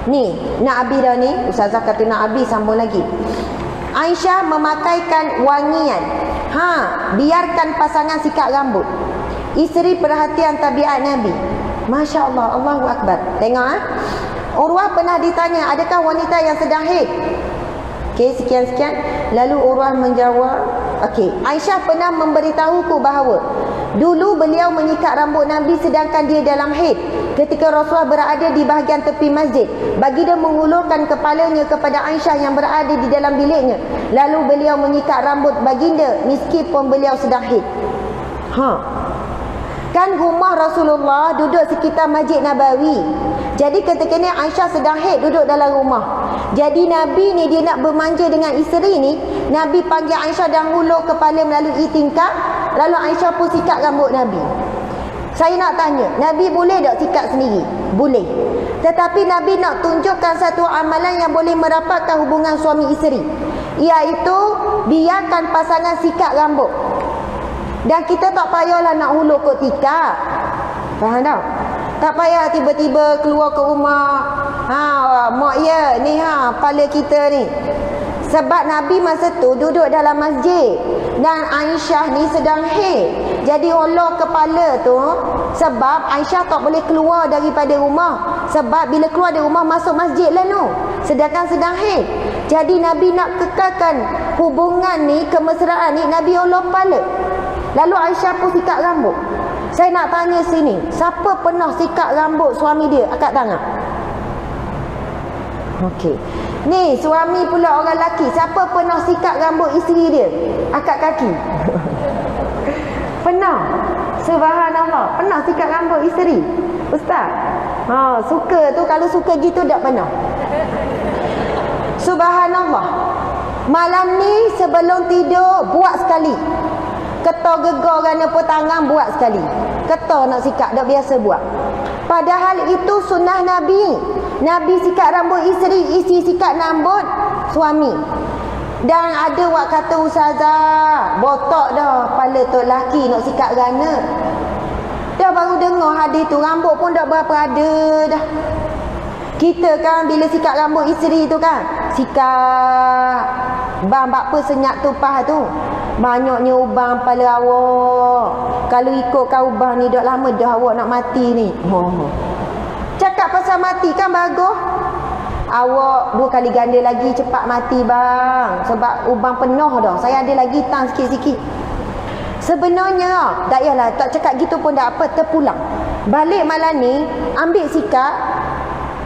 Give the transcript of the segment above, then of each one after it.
Ni, nak Abi dah ni. Ustazah kata nak Abi, sambung lagi. Aisyah memakaikan wangian. Biarkan pasangan sikat rambut. Isteri perhatian tabiat Nabi. Masya Allah, Allahu Akbar. Tengok Urwah pernah ditanya, adakah wanita yang sedang haid? Okey, sekian-sekian. Lalu Urwah menjawab, okey, Aisyah pernah memberitahuku bahawa dulu beliau menyikat rambut Nabi sedangkan dia dalam haid. Ketika Rasulullah berada di bahagian tepi masjid, baginda mengulurkan kepalanya kepada Aisyah yang berada di dalam biliknya. Lalu beliau menyikat rambut baginda meskipun beliau sedang haid. Kan rumah Rasulullah duduk sekitar Masjid Nabawi. Jadi ketika ni Aisyah sedang haid duduk dalam rumah. Jadi Nabi ni dia nak bermanja dengan isteri ni, Nabi panggil Aisyah dan hulur kepala melalui tingkap. Lalu Aisyah pun sikat rambut Nabi. Saya nak tanya, Nabi boleh tak sikat sendiri? Boleh. Tetapi Nabi nak tunjukkan satu amalan yang boleh merapatkan hubungan suami isteri, iaitu biarkan pasangan sikat rambut. Dan kita tak payahlah nak hulur kot tikar. Faham tak? Tak payah tiba-tiba keluar ke rumah. Mak ya ni kepala kita ni. Sebab Nabi masa tu duduk dalam masjid dan Aisyah ni sedang haid. Jadi Allah kepala tu sebab Aisyah tak boleh keluar daripada rumah. Sebab bila keluar dari rumah masuk masjid lah tu. Sedangkan sedang haid. Jadi Nabi nak kekalkan hubungan ni, kemesraan ni, Nabi Allah kepala. Lalu Aisyah pun sikat rambut. Saya nak tanya sini, siapa pernah sikat rambut suami dia? Angkat tangan. Okey. Ni suami pula orang lelaki, siapa pernah sikat rambut isteri dia? Angkat kaki. Pernah? Subhanallah. Pernah sikat rambut isteri? Ustaz? Suka tu, kalau suka gitu tak pernah. Subhanallah. Malam ni sebelum tidur buat sekali. Ketar gegar kerana petangan buat sekali. Ketar nak sikat, dah biasa buat. Padahal itu sunnah Nabi. Nabi sikat rambut isteri, isteri sikat rambut suami. Dan ada wak kata ustazah, botak dah kepala tu lelaki nak sikat kerana. Dah baru dengar hadis tu, rambut pun dah berapa ada dah. Kita kan bila sikat rambut isteri tu kan, sikat bang apa senyap tupah tu. Banyaknya ubang kepala awak. Kalau ikutkan ubang ni dah lama dah awak nak mati ni. Cakap pasal mati kan bagus. Awak 2 kali ganda lagi cepat mati bang. Sebab ubang penuh dah. Saya ada lagi tang sikit-sikit. Sebenarnya tak yalah, tak cakap gitu pun tak apa, terpulang. Balik malam ni ambil sikap.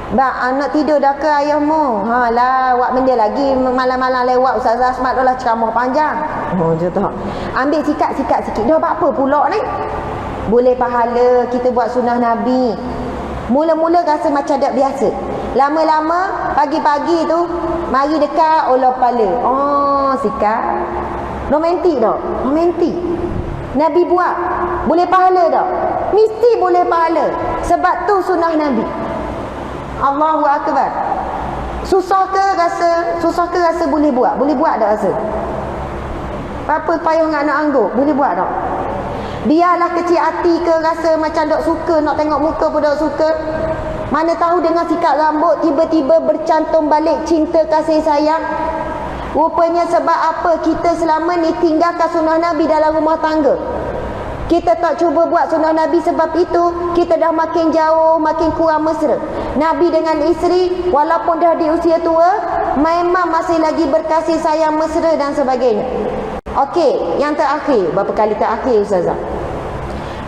Bang, nak tidur dah ke ayahmu? Wak benda lagi malam-malam lewat Ustazah Asmat dah lah ceramah panjang. Je tak. Ambil sikat-sikat sikit. Dah buat apa pula ni? Boleh pahala kita buat sunnah Nabi. Mula-mula rasa macam tak biasa. Lama-lama pagi-pagi tu mari dekat olah kepala. Sikat. Romantik tak? Romantik. Nabi buat. Boleh pahala tak? Mesti boleh pahala. Sebab tu sunnah Nabi. Allahu Akbar. Susah ke rasa boleh buat? Boleh buat tak rasa? Apa payah dengan anak anggur? Boleh buat tak? Biarlah kecil hati ke rasa macam tak suka, nak tengok muka pun tak suka. Mana tahu dengan sikat rambut tiba-tiba bercantum balik cinta kasih sayang. Rupanya sebab apa kita selama ni tinggalkan sunnah Nabi dalam rumah tangga. Kita tak cuba buat sunnah Nabi, sebab itu kita dah makin jauh, makin kurang mesra. Nabi dengan isteri walaupun dah di usia tua, memang masih lagi berkasih sayang, mesra dan sebagainya. Okey, yang terakhir, berapa kali terakhir Ustazah?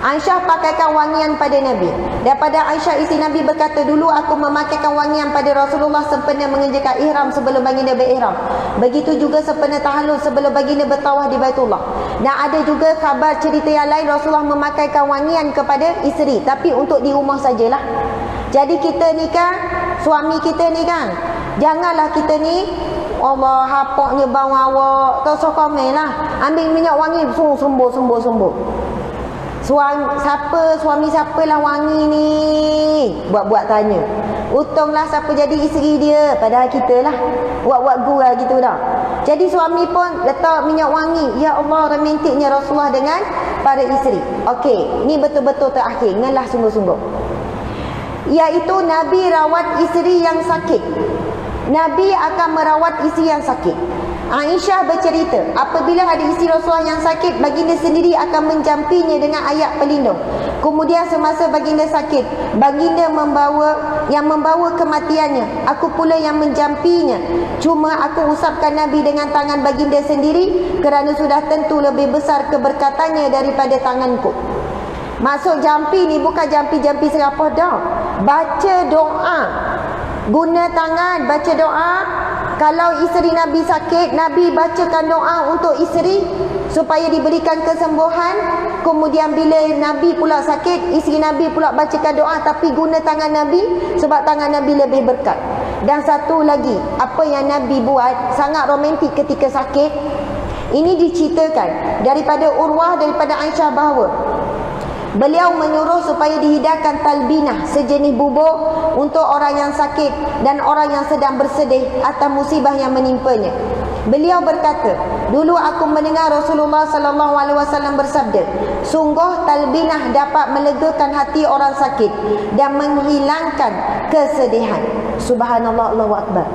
Aisyah pakaikan wangian pada Nabi. Daripada Aisyah isteri Nabi berkata, dulu aku memakaikan wangian pada Rasulullah sempena mengerjakan ihram sebelum baginda berihram. Begitu juga sempena tahallul sebelum baginda bertawaf di Baitullah. Dan ada juga khabar cerita yang lain Rasulullah memakaikan wangian kepada isteri, tapi untuk di rumah sajalah. Jadi kita ni kan, suami kita ni kan, janganlah kita ni Allah hapaknya bau awak, tak usah komen lah. Ambil minyak wangi, sembuh. Suami siapa lah wangi ni? Buat tanya. Untunglah siapa jadi isteri dia, padahal kita lah buat gurau gitu dah. Jadi suami pun letak minyak wangi. Ya Allah, romantiknya Rasulullah dengan para isteri. Okey, ni betul-betul terakhir. Ingatlah sungguh-sungguh. iaitu Nabi rawat isteri yang sakit. Nabi akan merawat isteri yang sakit. Aisyah bercerita, apabila ada isteri Rasulullah yang sakit, baginda sendiri akan menjampinya dengan ayat pelindung. Kemudian semasa baginda sakit, baginda membawa kematiannya. Aku pula yang menjampinya. Cuma aku usapkan Nabi dengan tangan baginda sendiri, kerana sudah tentu lebih besar keberkatannya daripada tanganku. Maksud jampi ni bukan jampi-jampi serapah dah. Baca doa. Guna tangan baca doa. Kalau isteri Nabi sakit, Nabi bacakan doa untuk isteri supaya diberikan kesembuhan. Kemudian bila Nabi pula sakit, isteri Nabi pula bacakan doa, tapi guna tangan Nabi sebab tangan Nabi lebih berkat. Dan satu lagi, apa yang Nabi buat sangat romantik ketika sakit. Ini diceritakan daripada Urwah, daripada Aisyah bahawa beliau menyuruh supaya dihidangkan talbinah, sejenis bubuk untuk orang yang sakit dan orang yang sedang bersedih atas musibah yang menimpanya. Beliau berkata, dulu aku mendengar Rasulullah sallallahu alaihi wasallam bersabda, sungguh talbinah dapat melegakan hati orang sakit dan menghilangkan kesedihan. Subhanallah, Allahu akbar.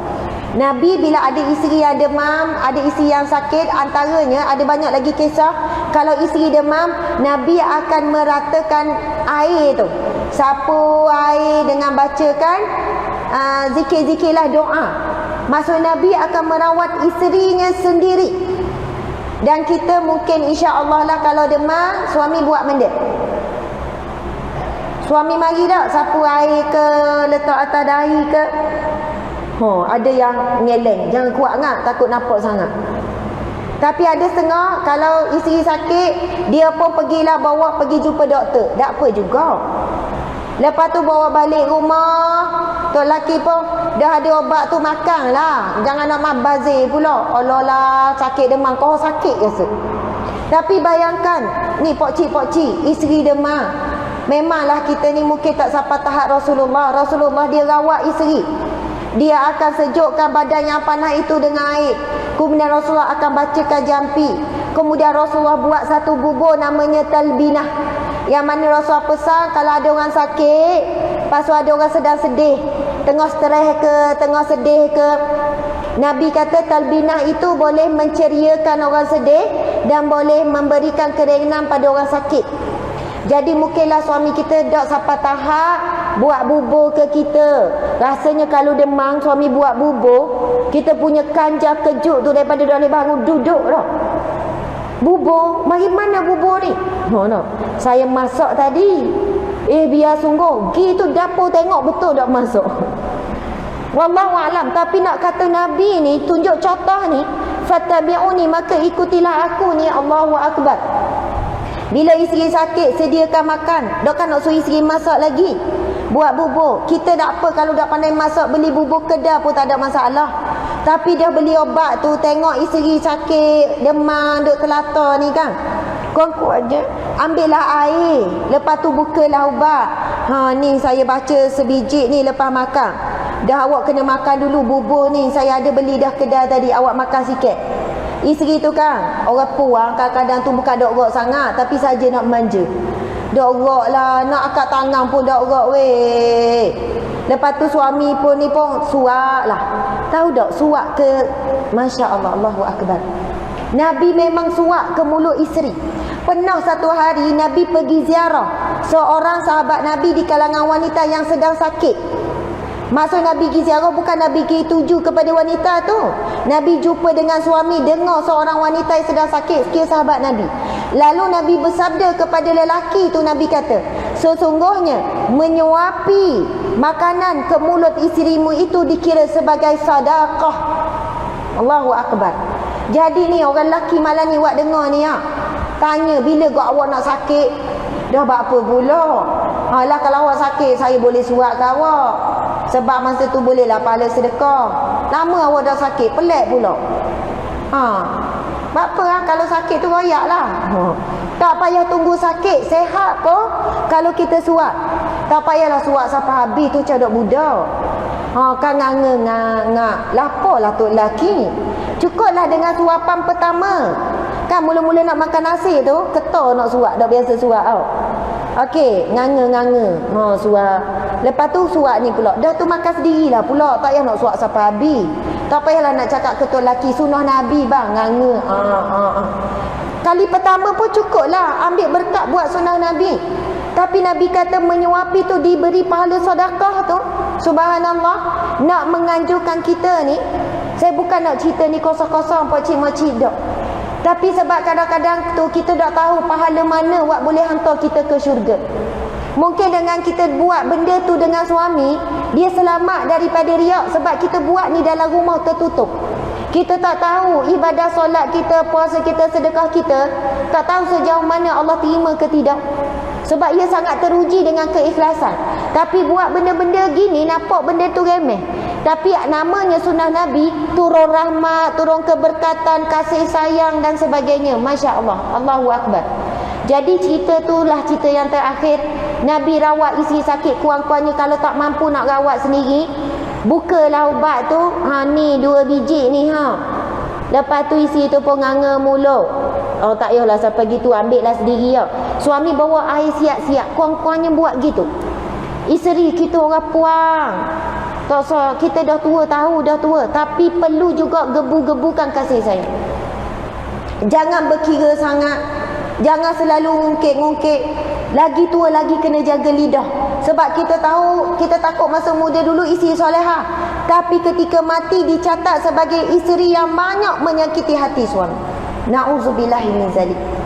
Nabi bila ada isteri yang demam, ada isteri yang sakit, antaranya ada banyak lagi kisah. Kalau isteri demam, Nabi akan meratakan air tu, sapu air dengan bacakan zikir-zikirlah doa. Maksud Nabi akan merawat isterinya sendiri. Dan kita mungkin insya-Allah lah kalau demam, suami buat benda. Suami mari tak sapu air ke, letak atas dahi ke. Ada yang ngeleng, jangan kuat sangat, takut nampak sangat. Tapi ada setengah, kalau isteri sakit, dia pun pergilah bawa pergi jumpa doktor. Tak apa juga. Lepas tu bawa balik rumah, tok lelaki pun dah ada obat tu, makan lah. Jangan nak mabazir pula. Allah lah, sakit demam, kau sakit rasa. Tapi bayangkan, ni pokcik-pokcik, isteri demam. Memanglah kita ni mungkin tak sampai tahap Rasulullah. Rasulullah dia rawat isteri. Dia akan sejukkan badan yang panas itu dengan air. Kemudian Rasulullah akan bacakan jampi. Kemudian Rasulullah buat satu bubur namanya talbinah. Yang mana Rasulullah pesan kalau ada orang sakit, lepas tu ada orang sedang sedih, tengah stres ke, tengah sedih ke, Nabi kata talbinah itu boleh menceriakan orang sedih dan boleh memberikan keringanan pada orang sakit. Jadi mungkinlah suami kita tak sampai tahap buat bubur ke kita. Rasanya kalau demam suami buat bubur, kita punya kanja kejut tu daripada dah boleh bangun duduk dah. Bubur, mari mana bubur ni? No. Saya masak tadi. Biar sungguh. Pergi tu dapur tengok betul tak masak. Wallahu alam. Tapi nak kata Nabi ni tunjuk contoh ni, fattabi'uni, maka ikutilah aku ni. Allahu akbar. Bila isteri sakit, sediakan makan. Dok kan nak suruh isteri masak lagi. Buat bubur. Kita tak apa kalau tak pandai masak, beli bubur kedai pun tak ada masalah. Tapi dah beli obat tu, tengok isteri sakit, demam, duk telata ni kan. Kuat-kuat je. Ambillah air. Lepas tu bukalah ubat. Ni saya baca sebiji ni lepas makan. Dah awak kena makan dulu bubur ni. Saya ada beli dah kedai tadi. Awak makan sikit. Isteri tu kan, orang puang kadang-kadang tu bukan dok rok sangat, tapi saja nak manja. Dok rok lah, nak angkat tangan pun dok rok weh. Lepas tu suami pun ni pun suak lah. Tahu tak suak ke? Masya Allah, Allahu akbar. Nabi memang suak ke mulut isteri. Pernah satu hari Nabi pergi ziarah seorang sahabat Nabi di kalangan wanita yang sedang sakit. Maksud Nabi pergi ziarah bukan Nabi pergi tuju kepada wanita tu. Nabi jumpa dengan suami, dengar seorang wanita yang sedang sakit, sekiranya sahabat Nabi. Lalu Nabi bersabda kepada lelaki tu, Nabi kata, sesungguhnya menyuapi makanan ke mulut isterimu itu dikira sebagai sedekah. Allahu akbar. Jadi ni orang lelaki malam ni awak dengar ni tanya bila gak awak nak sakit. Dah buat apa pula? Alah kalau awak sakit saya boleh surat ke awak. Sebab masa tu bolehlah pahala sedekah. Lama awak dah sakit, pelik pula. Buat apa kalau sakit tu royak lah. Tak payah tunggu sakit, sehat pun kalau kita suap. Tak payahlah suap sampai habis tu cadok budak. Kan nganga-nganga. Lapalah tu lelaki. Cukuplah dengan suapan pertama. Kan mula-mula nak makan nasi tu, ketar nak suap, dah biasa suap tau. Okey, nganga-nganga. Suap. Lepas tu suap ni pula. Dah tu makan sendirilah pula. Tak payah nak suap sampai habis. Tak payahlah nak cakap ketua lelaki. Sunnah Nabi bang. Nganga. Kali pertama pun cukup lah. Ambil berkat buat sunnah Nabi. Tapi Nabi kata menyuapi tu diberi pahala sedekah tu. Subhanallah. Nak menganjurkan kita ni. Saya bukan nak cerita ni kosong-kosong pakcik-makcik dak. Tapi sebab kadang-kadang tu kita tak tahu pahala mana buat boleh hantar kita ke syurga. Mungkin dengan kita buat benda tu dengan suami, dia selamat daripada riak sebab kita buat ni dalam rumah tertutup. Kita tak tahu ibadah solat kita, puasa kita, sedekah kita, tak tahu sejauh mana Allah terima ke tidak. Sebab ia sangat teruji dengan keikhlasan. Tapi buat benda-benda gini, nampak benda tu remeh. Tapi namanya sunnah Nabi, turun rahmat, turun keberkatan, kasih sayang dan sebagainya. Masya Allah. Allahu Akbar. Jadi cerita tu lah cerita yang terakhir. Nabi rawat isi sakit kurang-kurangnya kalau tak mampu nak rawat sendiri, bukalah ubat tu. Ni 2 biji ni Lepas tu isi tu pun nganga mulut. Tak payahlah sampai gitu, ambil lah sendiri Suami bawa air siap-siap, kurang-kurangnya buat gitu. Isteri kita orang puang. Tak usah, kita dah tua, tahu dah tua, tapi perlu juga gebu-gebukan kasih sayang. Jangan berkira sangat. Jangan selalu ngungkit-ngungkit. Lagi tua lagi kena jaga lidah. Sebab kita tahu, kita takut masa muda dulu isteri solehah, tapi ketika mati dicatat sebagai isteri yang banyak menyakiti hati suami. Na'udzubillahi min zalik.